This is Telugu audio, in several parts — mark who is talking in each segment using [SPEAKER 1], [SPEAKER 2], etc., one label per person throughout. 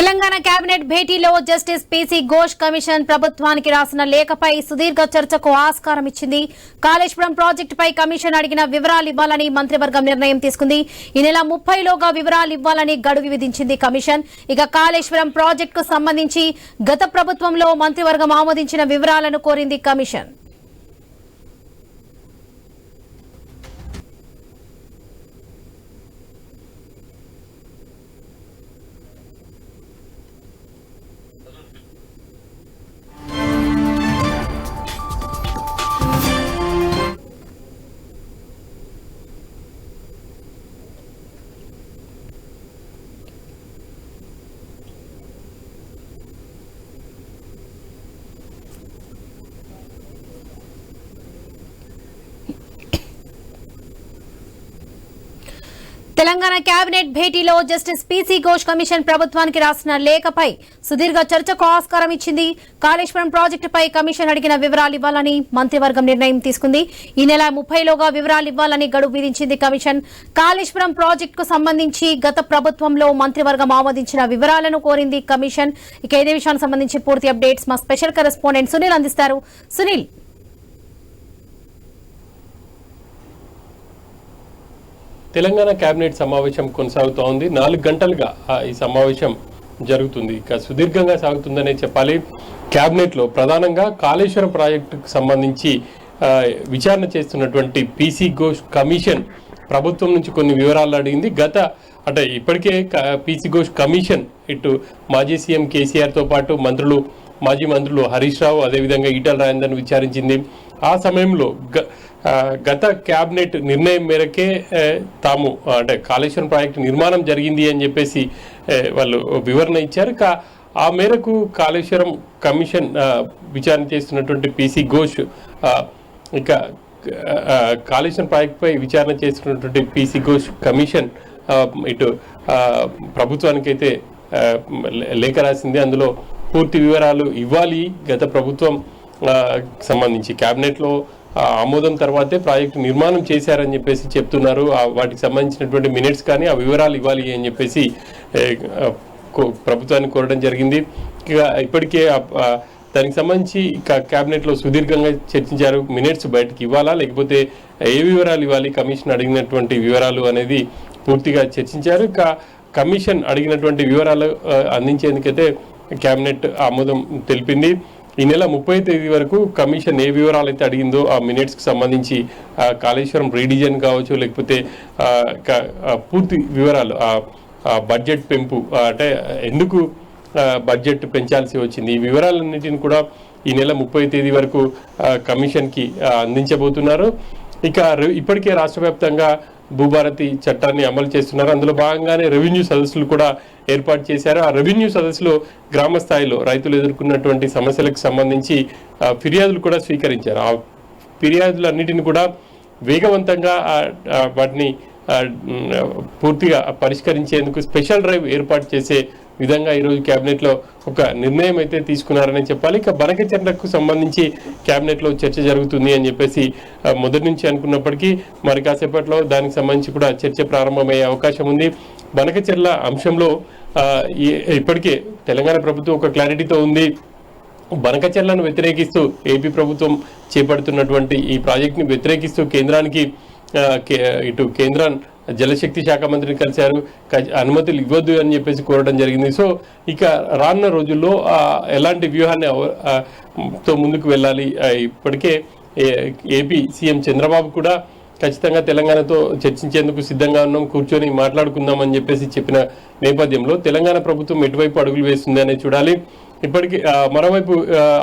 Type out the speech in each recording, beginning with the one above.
[SPEAKER 1] తెలంగాణ కేబినెట్ భేటీలో జస్టిస్ పీసీ ఘోష్ కమిషన్ ప్రభుత్వానికి రాసిన లేఖపై సుదీర్ఘ చర్చకు ఆస్కారం ఇచ్చింది. కాళేశ్వరం ప్రాజెక్టుపై కమిషన్ అడిగిన వివరాలు ఇవ్వాలని మంత్రివర్గం నిర్ణయం తీసుకుంది. ఈ నెల 30లోగా వివరాలు ఇవ్వాలని గడువు విధించింది కమిషన్. ఇక కాళేశ్వరం ప్రాజెక్టుకు సంబంధించి గత ప్రభుత్వంలో మంత్రివర్గం ఆమోదించిన వివరాలను కోరింది కమిషన్. తెలంగాణ కేబినెట్ భేటీలో జస్టిస్ పీసీ ఘోష్ కమిషన్ ప్రభుత్వానికి రాసిన లేఖపై సుదీర్ఘ చర్చకు ఆస్కారం ఇచ్చింది. కాళేశ్వరం ప్రాజెక్టుపై కమిషన్ అడిగిన వివరాలు ఇవ్వాలని మంత్రివర్గం నిర్ణయం తీసుకుంది. ఈ నెల 30లోగా వివరాలు ఇవ్వాలని గడువు విధించింది కమిషన్. కాళేశ్వరం ప్రాజెక్టుకు సంబంధించి గత ప్రభుత్వంలో మంత్రివర్గం ఆమోదించిన వివరాలను కోరింది కమిషన్. ఇక ఇదే విషయానికి సంబంధించి పూర్తి అప్డేట్స్ మా స్పెషల్ కరెస్పాండెంట్ సునీల్ అందిస్తారు. సునీల్,
[SPEAKER 2] తెలంగాణ కేబినెట్ సమావేశం కొనసాగుతూ ఉంది. 4 గంటలుగా ఈ సమావేశం జరుగుతుంది. ఇక సుదీర్ఘంగా సాగుతుందనే చెప్పాలి. కేబినెట్లో ప్రధానంగా కాళేశ్వరం ప్రాజెక్టుకు సంబంధించి విచారణ చేస్తున్నటువంటి పీసీ ఘోష్ కమిషన్ ప్రభుత్వం నుంచి కొన్ని వివరాలు అడిగింది. ఇప్పటికే పీసీ ఘోష్ కమిషన్ ఇటు మాజీ సీఎం కేసీఆర్తో పాటు మాజీ మంత్రులు హరీష్ రావు, అదేవిధంగా ఈటల రాజేందర్ను విచారించింది. ఆ సమయంలో గత క్యాబినెట్ నిర్ణయం మేరకే తాము కాళేశ్వరం ప్రాజెక్టు నిర్మాణం జరిగింది అని చెప్పేసి వాళ్ళు వివరణ ఇచ్చారు. ఆ మేరకు కాళేశ్వరం కమిషన్ విచారణ చేస్తున్నటువంటి పీసీ ఘోష్ ఇక కాళేశ్వరం ప్రాజెక్టుపై విచారణ చేస్తున్నటువంటి పీసీ ఘోష్ కమిషన్ ఇటు ప్రభుత్వానికైతే లేఖ రాసింది. అందులో పూర్తి వివరాలు ఇవ్వాలి. గత ప్రభుత్వం సంబంధించి క్యాబినెట్లో ఆమోదం తర్వాతే ప్రాజెక్టు నిర్మాణం చేశారని చెప్పేసి చెప్తున్నారు. వాటికి సంబంధించినటువంటి మినిట్స్ కానీ ఆ వివరాలు ఇవ్వాలి అని చెప్పేసి ప్రభుత్వాన్ని కోరడం జరిగింది. ఇక ఇప్పటికే దానికి సంబంధించి క్యాబినెట్లో సుదీర్ఘంగా చర్చించారు. మినిట్స్ బయటకు ఇవ్వాలా లేకపోతే ఏ వివరాలు ఇవ్వాలి, కమిషన్ అడిగినటువంటి వివరాలు అనేది పూర్తిగా చర్చించారు. కమిషన్ అడిగినటువంటి వివరాలు అందించేందుకైతే క్యాబినెట్ ఆమోదం తెలిపింది. ఈ నెల 30 తేదీ వరకు కమిషన్ ఏ వివరాలు అయితే అడిగిందో ఆ మినిట్స్కి సంబంధించి కాళేశ్వరం రీడిజన్ కావచ్చు, లేకపోతే పూర్తి వివరాలు బడ్జెట్ పెంపు అంటే ఎందుకు బడ్జెట్ పెంచాల్సి వచ్చింది, ఈ వివరాలన్నింటిని కూడా ఈ నెల 30 తేదీ వరకు కమిషన్కి అందించబోతున్నారు. ఇక ఇప్పటికే రాష్ట్ర వ్యాప్తంగా భూభారతి చట్టాన్ని అమలు చేస్తున్నారు. అందులో భాగంగానే రెవెన్యూ సదస్సులు కూడా ఏర్పాటు చేశారు. ఆ రెవెన్యూ సదస్సులో గ్రామ స్థాయిలో రైతులు ఎదుర్కొన్నటువంటి సమస్యలకు సంబంధించి ఫిర్యాదులు కూడా స్వీకరించారు. ఆ ఫిర్యాదులన్నిటిని కూడా వేగవంతంగా వాటిని పూర్తిగా పరిష్కరించేందుకు స్పెషల్ డ్రైవ్ ఏర్పాటు చేసే విధంగా ఈరోజు క్యాబినెట్లో ఒక నిర్ణయం అయితే తీసుకున్నారని చెప్పాలి. ఇక బనకచెర్లకు సంబంధించి క్యాబినెట్లో చర్చ జరుగుతుంది అని చెప్పేసి మొదటి నుంచి అనుకున్నప్పటికీ మరి కాసేపట్లో దానికి సంబంధించి కూడా చర్చ ప్రారంభమయ్యే అవకాశం ఉంది. బనకచెర్ల అంశంలో ఇప్పటికే తెలంగాణ ప్రభుత్వం ఒక క్లారిటీతో ఉంది. బనకచెర్లను వ్యతిరేకిస్తూ ఏపీ ప్రభుత్వం చేపడుతున్నటువంటి ఈ ప్రాజెక్టుని వ్యతిరేకిస్తూ కేంద్రానికి ఇటు కేంద్ర జలశక్తి శాఖ మంత్రిని కలిశారు. అనుమతులు ఇవ్వద్దు అని చెప్పేసి కోరడం జరిగింది. సో ఇక రానున్న రోజుల్లో ఎలాంటి వ్యూహాన్ని తో ముందుకు వెళ్ళాలి, ఇప్పటికే ఏపీ సీఎం చంద్రబాబు కూడా ఖచ్చితంగా తెలంగాణతో చర్చించేందుకు సిద్ధంగా ఉన్నాం, కూర్చొని మాట్లాడుకుందామని చెప్పేసి చెప్పిన నేపథ్యంలో తెలంగాణ ప్రభుత్వం ఎటువైపు అడుగులు వేస్తుంది అనేది చూడాలి. ఇప్పటికీ మరోవైపు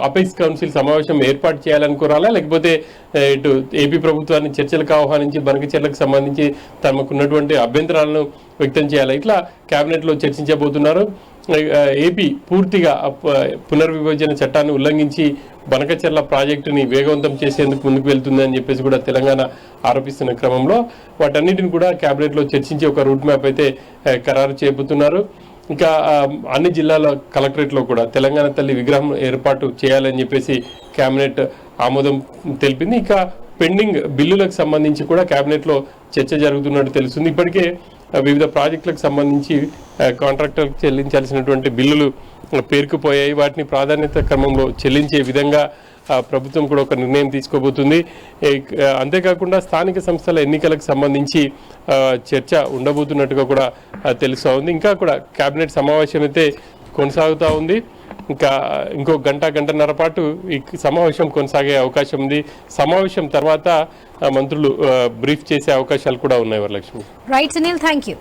[SPEAKER 2] అపెక్స్ కౌన్సిల్ సమావేశం ఏర్పాటు చేయాలని కోరాలా, లేకపోతే ఇటు ఏపీ ప్రభుత్వాన్ని చర్చలకు ఆహ్వానించి బనకచెర్లకు సంబంధించి తమకున్నటువంటి అభ్యంతరాలను వ్యక్తం చేయాలి, ఇట్లా కేబినెట్లో చర్చించబోతున్నారు. ఏపీ పూర్తిగా పునర్విభజన చట్టాన్ని ఉల్లంఘించి బనకచెర్ల ప్రాజెక్టుని వేగవంతం చేసేందుకు ముందుకు వెళ్తుందని చెప్పేసి కూడా తెలంగాణ ఆరోపిస్తున్న క్రమంలో వాటన్నిటిని కూడా కేబినెట్లో చర్చించి ఒక రూట్ మ్యాప్ అయితే ఖరారు చేయబోతున్నారు. ఇంకా అన్ని జిల్లాల కలెక్టరేట్లో కూడా తెలంగాణ తల్లి విగ్రహం ఏర్పాటు చేయాలని చెప్పేసి కేబినెట్ ఆమోదం తెలిపింది. ఇక పెండింగ్ బిల్లులకు సంబంధించి కూడా కేబినెట్లో చర్చ జరుగుతున్నట్టు తెలుస్తుంది. ఇప్పటికే వివిధ ప్రాజెక్టులకు సంబంధించి కాంట్రాక్టర్లకు చెల్లించాల్సినటువంటి బిల్లులు పేరుకుపోయాయి. వాటిని ప్రాధాన్యత క్రమంలో చెల్లించే విధంగా ప్రభుత్వం కూడా ఒక నిర్ణయం తీసుకోబోతుంది. అంతేకాకుండా స్థానిక సంస్థల ఎన్నికలకు సంబంధించి చర్చ ఉండబోతున్నట్టుగా కూడా తెలుస్తూ ఉంది. ఇంకా కూడా కేబినెట్ సమావేశం అయితే కొనసాగుతూ ఉంది. ఇంకో గంటన్నర పాటు ఈ సమావేశం కొనసాగే అవకాశం ఉంది. సమావేశం తర్వాత మంత్రులు బ్రీఫ్ చేసే అవకాశాలు కూడా ఉన్నాయి. Varalakshmi.
[SPEAKER 1] Right Sunil, thank you.